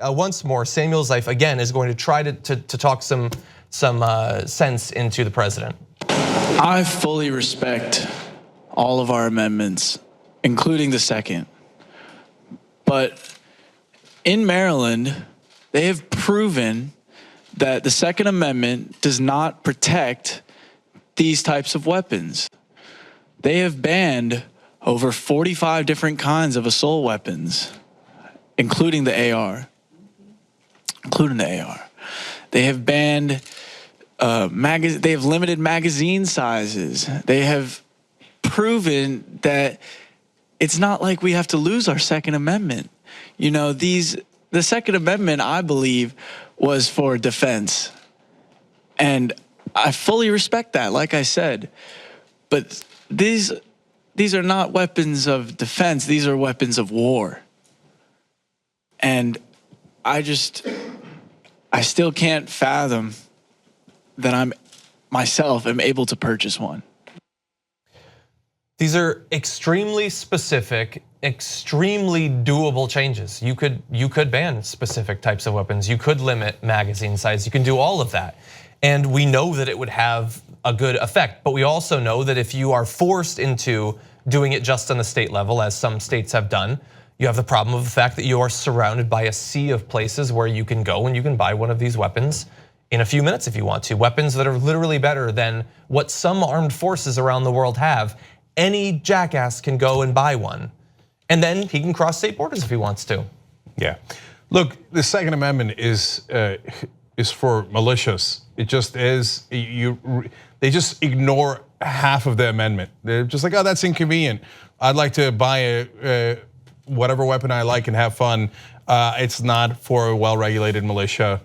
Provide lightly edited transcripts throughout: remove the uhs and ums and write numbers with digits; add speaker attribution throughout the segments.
Speaker 1: Once more, Samuel Zeif again is going to try to talk some sense into the president.
Speaker 2: I fully respect all of our amendments, including the second. But in Maryland, they have proven that the Second Amendment does not protect these types of weapons. They have banned over 45 different kinds of assault weapons, including the AR. They have banned they have limited magazine sizes. They have proven that it's not like we have to lose our Second Amendment. You know, the Second Amendment, I believe, was for defense. And I fully respect that, like I said. But these are not weapons of defense. These are weapons of war. And I still can't fathom that I myself am able to purchase one.
Speaker 1: These are extremely specific, extremely doable changes. You could ban specific types of weapons. You could limit magazine size. You can do all of that. And we know that it would have a good effect. But we also know that if you are forced into doing it just on the state level, as some states have done, you have the problem of the fact that you are surrounded by a sea of places where you can go and you can buy one of these weapons in a few minutes if you want to. Weapons that are literally better than what some armed forces around the world have. Any jackass can go and buy one. And then he can cross state borders if he wants to.
Speaker 3: Yeah, look, the Second Amendment is for militias. It just is. They just ignore half of the amendment. They're just like, oh, that's inconvenient. I'd like to buy whatever weapon I like and have fun. It's not for a well-regulated militia.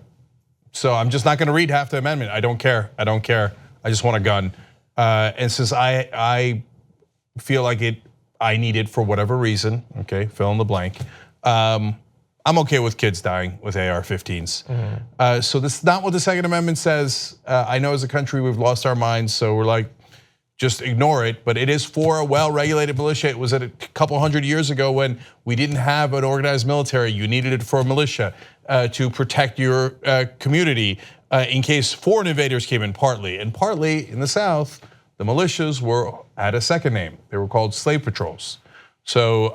Speaker 3: So I'm just not gonna read half the amendment. I don't care, I just want a gun. And since I feel like I need it for whatever reason, okay, fill in the blank. I'm okay with kids dying with AR-15s. So this is not what the Second Amendment says. I know as a country we've lost our minds, so we're like, just ignore it, but it is for a well-regulated militia. It was a couple hundred years ago when we didn't have an organized military. You needed it for a militia to protect your community in case foreign invaders came in partly. And partly in the South, the militias had a second name. They were called slave patrols. So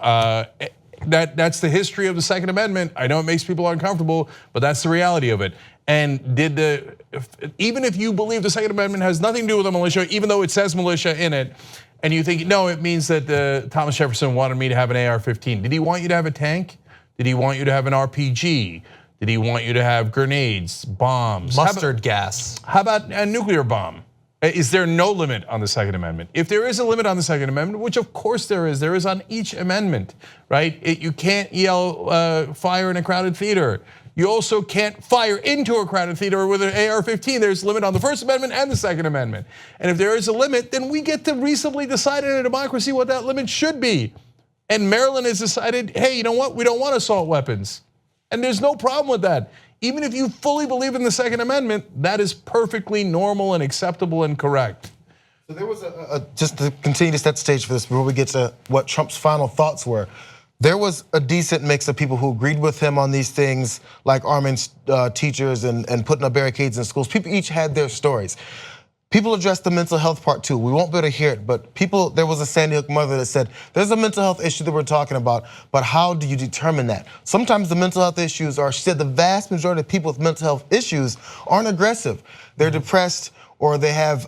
Speaker 3: that's the history of the Second Amendment. I know it makes people uncomfortable, but that's the reality of it. And even if you believe the Second Amendment has nothing to do with a militia, even though it says militia in it, and you think, no, it means that Thomas Jefferson wanted me to have an AR-15. Did he want you to have a tank? Did he want you to have an RPG? Did he want you to have grenades, bombs?
Speaker 1: Mustard gas.
Speaker 3: How about a nuclear bomb? Is there no limit on the Second Amendment? If there is a limit on the Second Amendment, which of course there is on each amendment, right? You can't yell fire in a crowded theater. You also can't fire into a crowded theater with an AR-15. There's a limit on the First Amendment and the Second Amendment. And if there is a limit, then we get to reasonably decide in a democracy what that limit should be. And Maryland has decided, hey, you know what? We don't want assault weapons. And there's no problem with that. Even if you fully believe in the Second Amendment, that is perfectly normal and acceptable and correct.
Speaker 4: So there was just to continue to set the stage for this before we get to what Trump's final thoughts were. There was a decent mix of people who agreed with him on these things, like arming teachers and putting up barricades in schools. People each had their stories. People addressed the mental health part too. We won't be able to hear it, but there was a Sandy Hook mother that said, there's a mental health issue that we're talking about, but how do you determine that? Sometimes the mental health issues she said the vast majority of people with mental health issues aren't aggressive. They're depressed or they have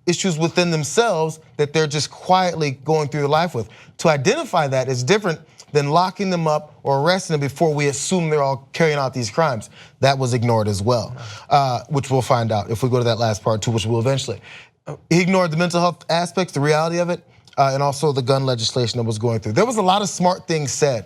Speaker 4: issues within themselves that they're just quietly going through their life with. To identify that is different than locking them up or arresting them before we assume they're all carrying out these crimes. That was ignored as well, which we'll find out if we go to that last part too, which we'll eventually. He ignored the mental health aspects, the reality of it, and also the gun legislation that was going through. There was a lot of smart things said.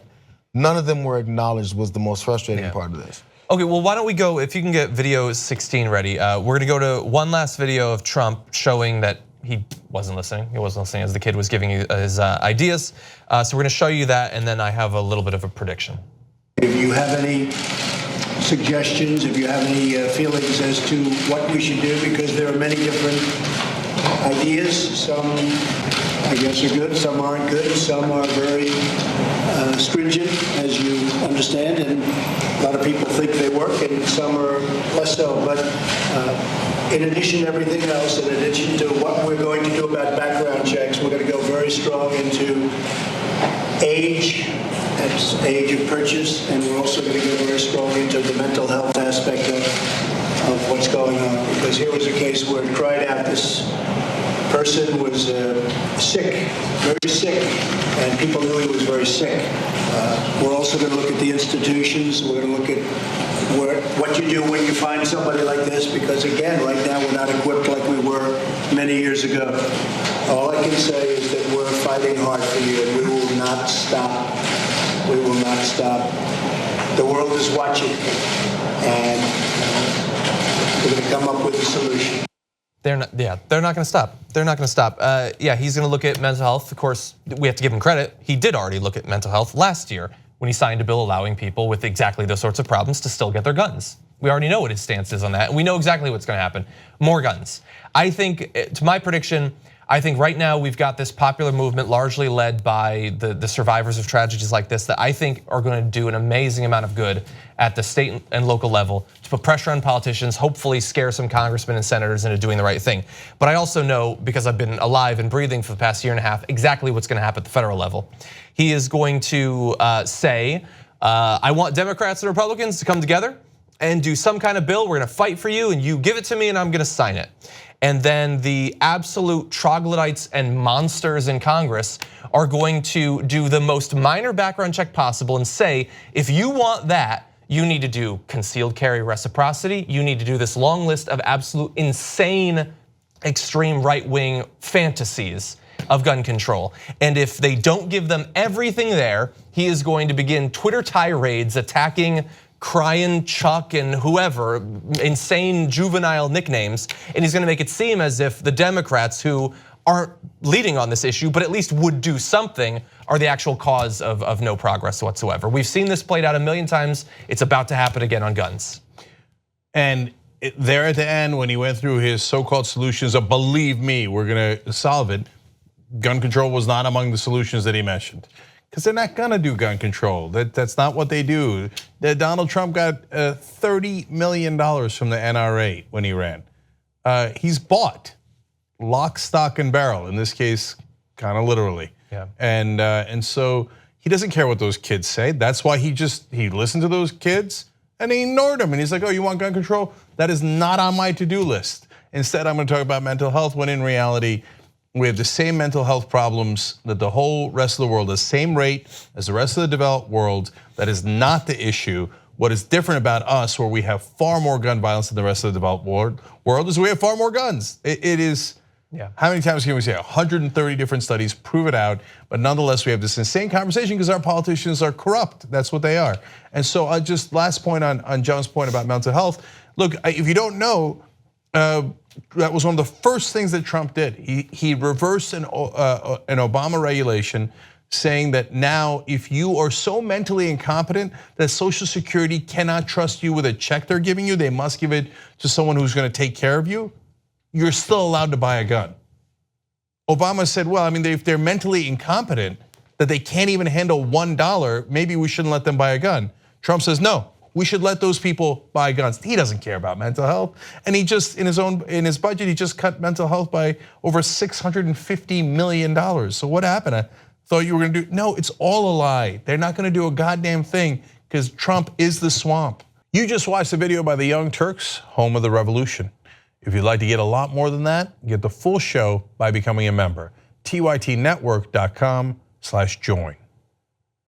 Speaker 4: None of them were acknowledged was the most frustrating part of this.
Speaker 1: Okay, well, why don't we go, if you can get video 16 ready. We're gonna go to one last video of Trump showing that he wasn't listening. He wasn't listening as the kid was giving his ideas. So we're gonna show you that, and then I have a little bit of a prediction.
Speaker 5: If you have any suggestions, if you have any feelings as to what we should do, because there are many different ideas, some I guess, are good. Some aren't good. Some are very stringent, as you understand, and a lot of people think they work, and some are less so. But in addition to everything else, in addition to what we're going to do about background checks, we're going to go very strong into age. That's age of purchase, and we're also going to go very strong into the mental health aspect of what's going on. Because here was a case where it cried out, this person was sick, very sick, and people knew he was very sick. We're also going to look at the institutions. We're going to look at what you do when you find somebody like this, because again, right now we're not equipped like we were many years ago. All I can say is that we're fighting hard for you, and we will not stop. We will not stop. The world is watching, and we're going to come up with a solution.
Speaker 1: They're not going to stop. They're not going to stop. Yeah, he's going to look at mental health. Of course, we have to give him credit. He did already look at mental health last year when he signed a bill allowing people with exactly those sorts of problems to still get their guns. We already know what his stance is on that, and we know exactly what's going to happen. More guns. I think, to my prediction, I think right now we've got this popular movement largely led by the survivors of tragedies like this that I think are going to do an amazing amount of good at the state and local level to put pressure on politicians, hopefully scare some congressmen and senators into doing the right thing. But I also know, because I've been alive and breathing for the past year and a half, exactly what's going to happen at the federal level. He is going to say, I want Democrats and Republicans to come together and do some kind of bill. We're going to fight for you, and you give it to me, and I'm going to sign it. And then the absolute troglodytes and monsters in Congress are going to do the most minor background check possible and say, if you want that, you need to do concealed carry reciprocity. You need to do this long list of absolute insane, extreme right-wing fantasies of gun control. And if they don't give them everything there, he is going to begin Twitter tirades attacking crying Chuck and whoever, insane juvenile nicknames, and he's gonna make it seem as if the Democrats, who aren't leading on this issue, but at least would do something, are the actual cause of no progress whatsoever. We've seen this played out a million times. It's about to happen again on guns.
Speaker 3: And there at the end, when he went through his so-called solutions of believe me, we're gonna solve it, gun control was not among the solutions that he mentioned. Because they're not gonna do gun control. That's not what they do. Donald Trump got $30 million from the NRA when he ran. He's bought lock, stock, and barrel. In this case, kind of literally.
Speaker 1: Yeah.
Speaker 3: And so he doesn't care what those kids say. That's why he listened to those kids and he ignored them. And he's like, oh, you want gun control? That is not on my to-do list. Instead, I'm gonna talk about mental health, when in reality, we have the same mental health problems that the whole rest of the world, the same rate as the rest of the developed world. That is not the issue. What is different about us, where we have far more gun violence than the rest of the developed world, is we have far more guns. It is, how many times can we say 130 different studies prove it out, but nonetheless we have this insane conversation because our politicians are corrupt. That's what they are. And so just last point on John's point about mental health. Look, if you don't know, that was one of the first things that Trump did. He reversed an Obama regulation saying that now if you are so mentally incompetent that Social Security cannot trust you with a check they're giving you, they must give it to someone who's gonna take care of you, you're still allowed to buy a gun. Obama said, well, I mean, if they're mentally incompetent, that they can't even handle $1, maybe we shouldn't let them buy a gun. Trump says, no, we should let those people buy guns. He doesn't care about mental health. And he just, in his budget, he just cut mental health by over $650 million. So what happened? I thought you were gonna do, no, it's all a lie. They're not gonna do a goddamn thing because Trump is the swamp. You just watched the video by the Young Turks, home of the revolution. If you'd like to get a lot more than that, get the full show by becoming a member. tytnetwork.com/join.